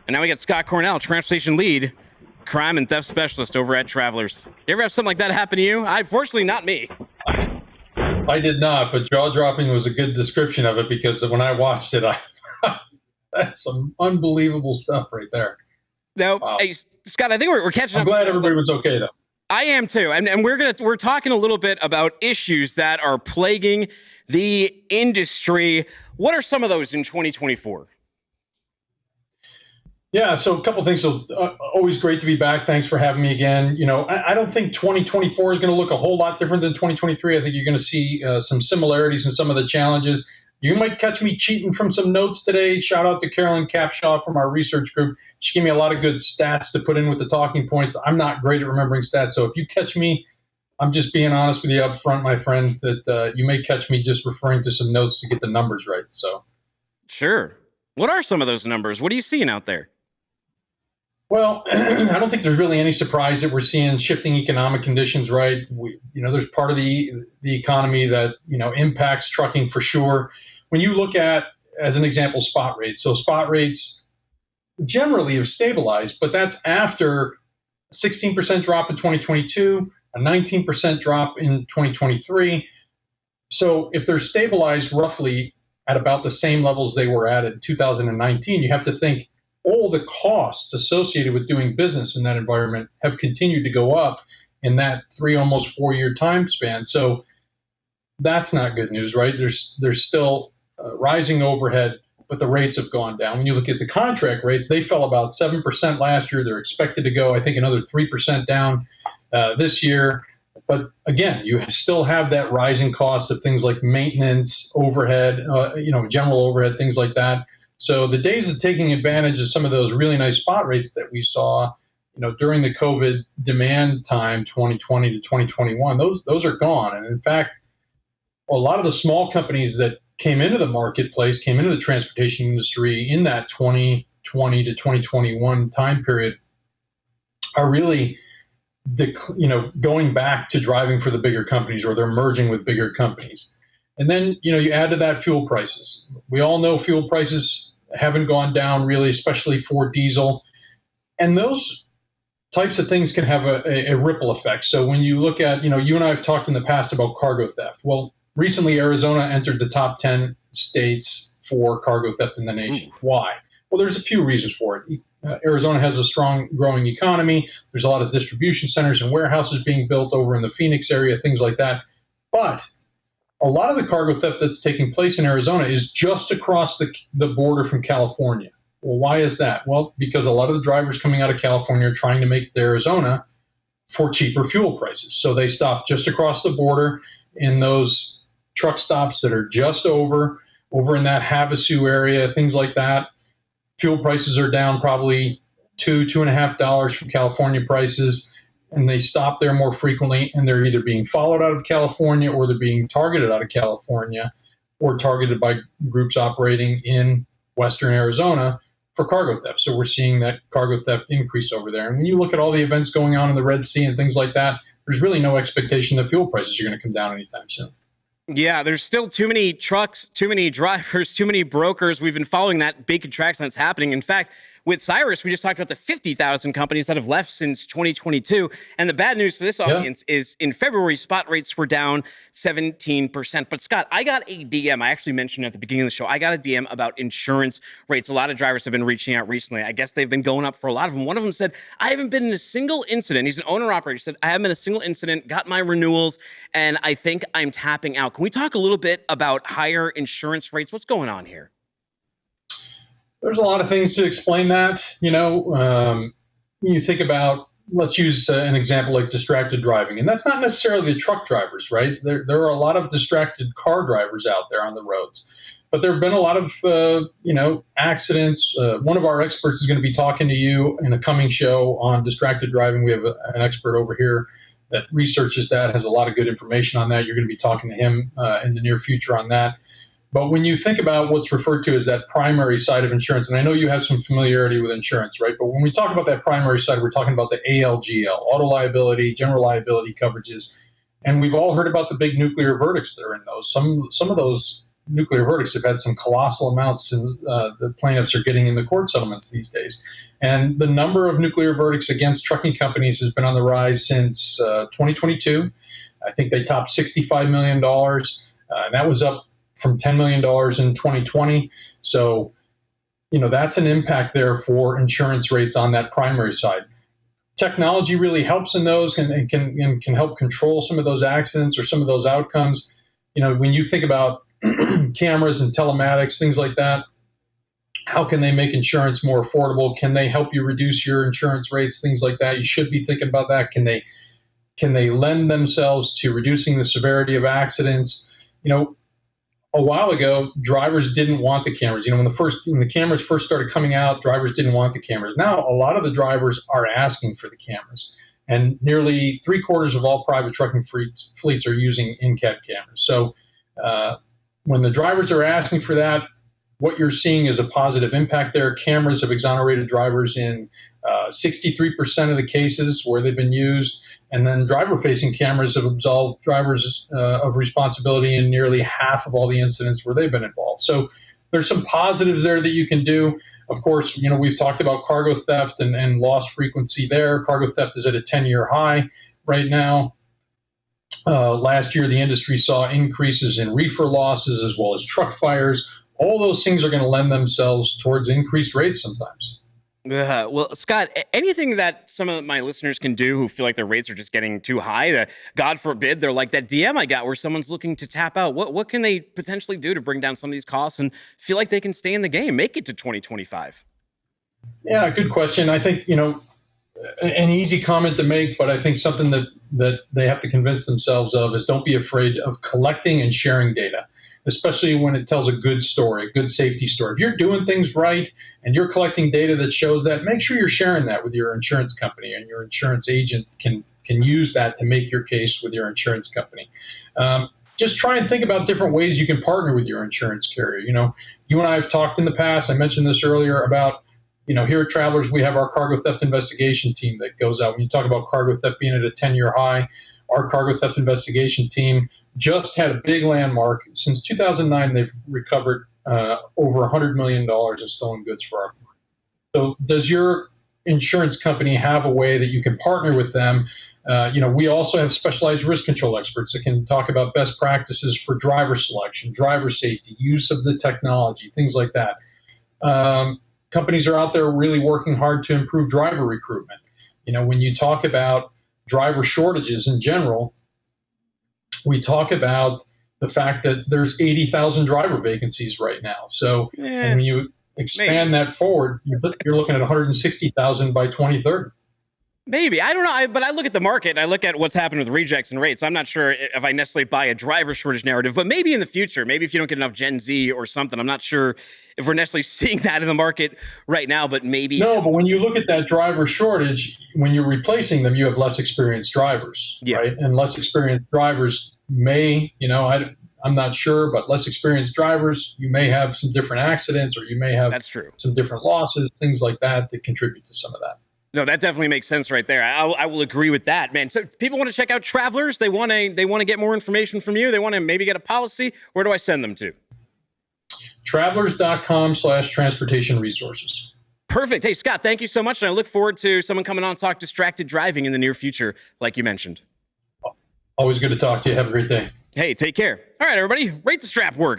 And now we got Scott Cornell, transportation lead, crime and theft specialist over at Travelers. You ever have something like that happen to you? Fortunately, not me. I did not, but jaw-dropping was a good description of it because when I watched it, that's some unbelievable stuff right there. No, wow. Hey, Scott, I think we're catching up. I'm glad everybody was okay, though. I am too, and we're talking a little bit about issues that are plaguing the industry. What are some of those in 2024? Yeah, so a couple of things. So always great to be back. Thanks for having me again. I don't think 2024 is going to look a whole lot different than 2023. I think you're going to see some similarities in some of the challenges. You might catch me cheating from some notes today. Shout out to Carolyn Capshaw from our research group. She gave me a lot of good stats to put in with the talking points. I'm not great at remembering stats, so if you catch me, I'm just being honest with you up front, my friend, that you may catch me just referring to some notes to get the numbers right. So, sure. What are some of those numbers? What are you seeing out there? Well, I don't think there's really any surprise that we're seeing shifting economic conditions, right? There's part of the economy that, impacts trucking for sure. When you look at, as an example, spot rates. So spot rates generally have stabilized, but that's after a 16% drop in 2022, a 19% drop in 2023. So if they're stabilized roughly at about the same levels they were at in 2019, you have to think, all the costs associated with doing business in that environment have continued to go up in that almost 4-year time span. So that's not good news, right? There's still rising overhead, but the rates have gone down. When you look at the contract rates, they fell about 7% last year. They're expected to go, I think, another 3% down this year. But again, you still have that rising cost of things like maintenance, overhead, general overhead, things like that. So the days of taking advantage of some of those really nice spot rates that we saw, during the COVID demand time, 2020 to 2021, those are gone. And in fact, a lot of the small companies that came into the marketplace, came into the transportation industry in that 2020 to 2021 time period, are really, going back to driving for the bigger companies, or they're merging with bigger companies. And then, you add to that fuel prices. We all know fuel prices haven't gone down really, especially for diesel. And those types of things can have a ripple effect. So when you look at, you and I have talked in the past about cargo theft. Well, recently Arizona entered the top 10 states for cargo theft in the nation. Why? Well, there's a few reasons for it. Arizona has a strong growing economy. There's a lot of distribution centers and warehouses being built over in the Phoenix area, things like that. But a lot of the cargo theft that's taking place in Arizona is just across the border from California. Well, why is that? Well, because a lot of the drivers coming out of California are trying to make it to Arizona for cheaper fuel prices. So they stop just across the border in those truck stops that are just over in that Havasu area, things like that. Fuel prices are down probably $2.50 from California prices. And they stop there more frequently, and they're either being followed out of California, or they're being targeted out of California, or targeted by groups operating in Western Arizona for cargo theft. So we're seeing that cargo theft increase over there. And when you look at all the events going on in the Red Sea and things like that, there's really no expectation that fuel prices are going to come down anytime soon. Yeah, there's still too many trucks, too many drivers, too many brokers. We've been following that big contraction that's happening. In fact, with Cyrus, we just talked about the 50,000 companies that have left since 2022. And the bad news for this audience is in February, spot rates were down 17%. But Scott, I got a DM. I actually mentioned it at the beginning of the show. I got a DM about insurance rates. A lot of drivers have been reaching out recently. I guess they've been going up for a lot of them. One of them said, I haven't been in a single incident. He's an owner-operator. He said, I haven't been in a single incident, got my renewals, and I think I'm tapping out. Can we talk a little bit about higher insurance rates? What's going on here? There's a lot of things to explain that. When you think about, let's use an example like distracted driving, and that's not necessarily the truck drivers, right? There are a lot of distracted car drivers out there on the roads, but there have been a lot of accidents. One of our experts is going to be talking to you in a coming show on distracted driving. We have an expert over here that researches that, has a lot of good information on that. You're going to be talking to him in the near future on that. But when you think about what's referred to as that primary side of insurance, and I know you have some familiarity with insurance, right? But when we talk about that primary side, we're talking about the ALGL, auto liability, general liability coverages. And we've all heard about the big nuclear verdicts that are in those. Some of those nuclear verdicts have had some colossal amounts the plaintiffs are getting in the court settlements these days. And the number of nuclear verdicts against trucking companies has been on the rise since 2022. I think they topped $65 million. And that was up from $10 million in 2020. So, that's an impact there for insurance rates on that primary side. Technology really helps in those and can help control some of those accidents or some of those outcomes. When you think about cameras and telematics, things like that, how can they make insurance more affordable? Can they help you reduce your insurance rates? Things like that. You should be thinking about that. Can they lend themselves to reducing the severity of accidents? A while ago, drivers didn't want the cameras. When the cameras first started coming out, drivers didn't want the cameras. Now, a lot of the drivers are asking for the cameras, and nearly 3/4 of all private trucking fleets are using in-cab cameras. So, when the drivers are asking for that, what you're seeing is a positive impact there. Cameras have exonerated drivers in 63% of the cases where they've been used. And then driver-facing cameras have absolved drivers of responsibility in nearly half of all the incidents where they've been involved. So there's some positives there that you can do. Of course, we've talked about cargo theft and loss frequency there. Cargo theft is at a 10-year high right now. Last year, the industry saw increases in reefer losses as well as truck fires. All those things are going to lend themselves towards increased rates sometimes. Well, Scott, anything that some of my listeners can do who feel like their rates are just getting too high, that God forbid, they're like that DM I got where someone's looking to tap out. What can they potentially do to bring down some of these costs and feel like they can stay in the game, make it to 2025? Yeah, good question. I think, an easy comment to make, but I think something that they have to convince themselves of is don't be afraid of collecting and sharing data, especially when it tells a good story, a good safety story. If you're doing things right and you're collecting data that shows that, make sure you're sharing that with your insurance company, and your insurance agent can use that to make your case with your insurance company. Just try and think about different ways you can partner with your insurance carrier. You and I have talked in the past, I mentioned this earlier, about here at Travelers, we have our cargo theft investigation team that goes out. When you talk about cargo theft being at a 10-year high, our cargo theft investigation team just had a big landmark. Since 2009, they've recovered over $100 million in stolen goods for our company. So does your insurance company have a way that you can partner with them? We also have specialized risk control experts that can talk about best practices for driver selection, driver safety, use of the technology, things like that. Companies are out there really working hard to improve driver recruitment. When you talk about driver shortages in general, we talk about the fact that there's 80,000 driver vacancies right now. So and when you expand that forward, you're looking at 160,000 by 2030. Maybe. I don't know. But I look at the market and I look at what's happened with rejects and rates. I'm not sure if I necessarily buy a driver shortage narrative, but maybe in the future, maybe if you don't get enough Gen Z or something, I'm not sure if we're necessarily seeing that in the market right now, but maybe. No, but when you look at that driver shortage, when you're replacing them, you have less experienced drivers, right? And less experienced drivers may, I'm not sure, but less experienced drivers, you may have some different accidents, or you may have That's true. some different losses, things like that contribute to some of that. No, that definitely makes sense right there. I will agree with that, man. So if people want to check out Travelers, they want to get more information from you, they want to maybe get a policy, where do I send them to? Travelers.com/transportation resources. Perfect. Hey, Scott, thank you so much. And I look forward to someone coming on and talk distracted driving in the near future, like you mentioned. Always good to talk to you. Have a great day. Hey, take care. All right, everybody, rate the strap work.